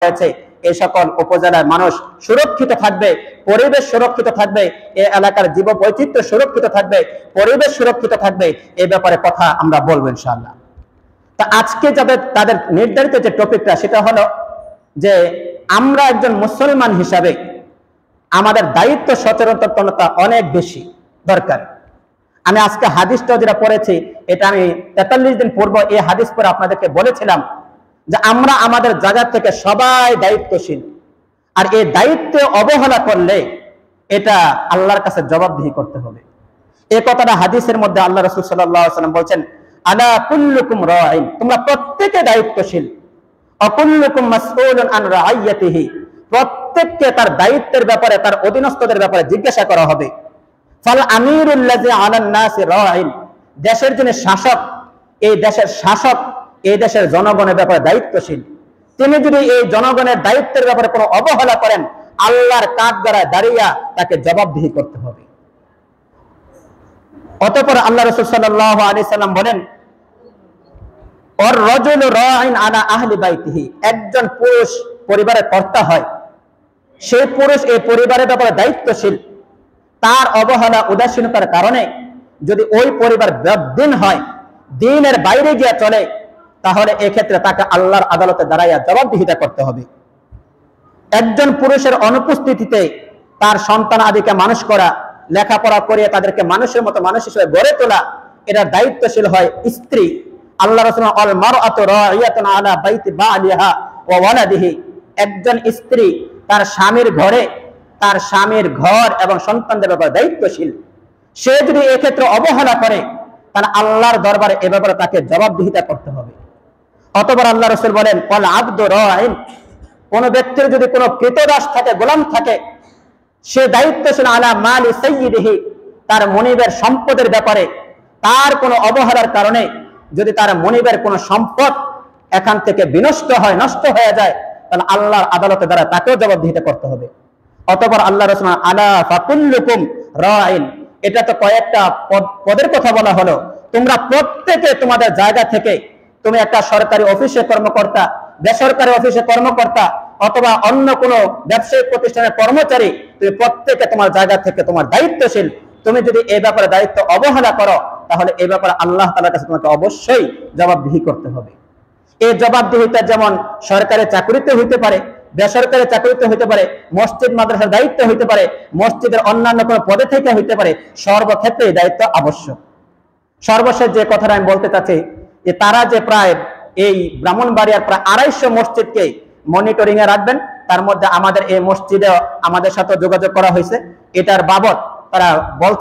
হয়েছে এই সকল উপজেলার মানুষ সুরক্ষিত থাকবে, পরিবেশ সুরক্ষিত থাকবে, এই এলাকার জীববৈচিত্র্য সুরক্ষিত থাকবে, পরিবেশ সুরক্ষিত থাকবে, এই ব্যাপারে কথা আমরা বলবো ইনশাআল্লাহ। তা আজকে তাদের নির্ধারিত যে টপিকটা সেটা হলো যে আমরা একজন মুসলমান হিসাবে আমাদের দায়িত্ব সচেতনতা অনেক বেশি দরকার। আমি আজকে হাদিসটা যেটা পড়েছি এটা আমি 43 দিন পূর্ব এই হাদিস পরে আপনাদেরকে বলেছিলাম যে আমরা আমাদের জায়গা থেকে সবাই দায়িত্বশীল, আর এই দায়িত্বে অবহেলা করলে এটা আল্লাহর কাছে জবাবদিহি করতে হবে। এই কথাটা হাদিসের মধ্যে আল্লাহ রাসূল সাল্লাল্লাহু আলাইহি ওয়াসাল্লাম বলেন, আলা কুল্লুকুম রাঈন, তোমরা প্রত্যেকে দায়িত্বশীল, অকুল্লুকুম মাসউলুন আন রাইয়াতিহি, প্রত্যেককে তার দায়িত্বের ব্যাপারে, তার অধীনস্থদের ব্যাপারে জিজ্ঞাসা করা হবে। ফাল আমিরুল লাযী আলান নাসি রাঈন, দেশের যিনি শাসক, এই দেশের শাসক এই দেশের জনগণের ব্যাপারে দায়িত্বশীল। তিনি যদি এই জনগণের দায়িত্বের ব্যাপারে কোনো অবহেলা করেন, আল্লাহর কাঠগড়ায় দাঁড়িয়ে তাকে জবাবদিহি করতে হবে। অতঃপর আল্লাহ রাসূল সাল্লাল্লাহু আলাইহি সাল্লাম বলেন, ওর রাজুলু রাঈন আলা আহলি বাইতিহি, একজন পুরুষ পরিবারের কর্তা হয়, সেই পুরুষ এই পরিবারের ব্যাপারে দায়িত্বশীল। তার অবহেলা উদাসীনতার কারণে যদি ওই পরিবার বেদ্দিন হয়, দ্বীনের বাইরে গিয়ে চলে, তাহলে এক্ষেত্রে তাকে আল্লাহর আদালতে দাঁড়াইয়া জবাবদিহিতা করতে হবে। একজন পুরুষের অনুপস্থিতিতে তার সন্তান আদিকে মানুষ করা, লেখাপড়া করিয়ে তাদেরকে মানুষের মতো মানুষ হিসেবে গড়ে তোলা, এটা দায়িত্বশীল হয় স্ত্রী। আল্লাহ রাসূল আল মারআতু রাইয়াতুন আলা বাইতি বালিহা ওয়া ওয়ালাদিহি, একজন স্ত্রী তার স্বামীর ঘরে, তার স্বামীর ঘর এবং সন্তানদের ব্যাপারে দায়িত্বশীল। সে যদি এক্ষেত্রে অবহেলা করে, তাহলে আল্লাহর দরবারে এ ব্যাপারে তাকে জবাবদিহিতা করতে হবে। অতঃপর আল্লাহ রাসূল বলেন, ওয়াল আবদু রাঈন, কোন ব্যক্তির যদি কোনো কৃতদাস থাকে, গোলাম থাকে, সে দায়িত্বশীল আলা মালি সাইয়্যিদিহি, তার মনিবের সম্পদের ব্যাপারে। তার কোনো অবহেলার কারণে যদি তার মনিবের কোনো সম্পদ এখান থেকে বিনষ্ট হয়, নষ্ট হয়ে যায়, তাহলে আল্লাহর আদালতে দ্বারা তাকেও জবাবদিহিতা করতে হবে। অতঃপর আল্লাহ রাসূল আলা ফাকুল্লুকুম রাঈন, এটা তো কয়েকটা পদের কথা বলা হলো। তোমরা প্রত্যেকে তোমাদের জায়গা থেকে, তুমি একটা সরকারি অফিসে কর্মকর্তা, বেসরকারি অফিসে কর্মকর্তা, অথবা অন্য কোনো ব্যবসায়িক প্রতিষ্ঠানের কর্মচারী, তুমি প্রত্যেকে তোমার জায়গা থেকে তোমার দায়িত্বশীল। তুমি যদি এই ব্যাপারে দায়িত্ব অবহেলা করো, তাহলে এই ব্যাপারে আল্লাহ তাআলার কাছে তোমাকে অবশ্যই জবাবদিহি করতে হবে। এই জবাবদিহিতা যেমন সরকারি চাকরিতে হইতে পারে, বেসরকারি চাকরিতে হইতে পারে, মসজিদ মাদ্রাসার দায়িত্ব হইতে পারে, মসজিদের অন্যান্য কোনো পদে থেকে হইতে পারে, সর্বক্ষেত্রে এই দায়িত্ব আবশ্যক। সর্বশেষ যে কথাটা আমি বলতে চাচ্ছি, যে তারা যে প্রায় এই ব্রাহ্মণবাড়িয়ার প্রায় 250 মসজিদকে মনিটরিং এ রাখবেন, তার মধ্যে আমাদের এই মসজিদে আমাদের সাথে যোগাযোগ করা হয়েছে, এটার বাবদ তারা বলছে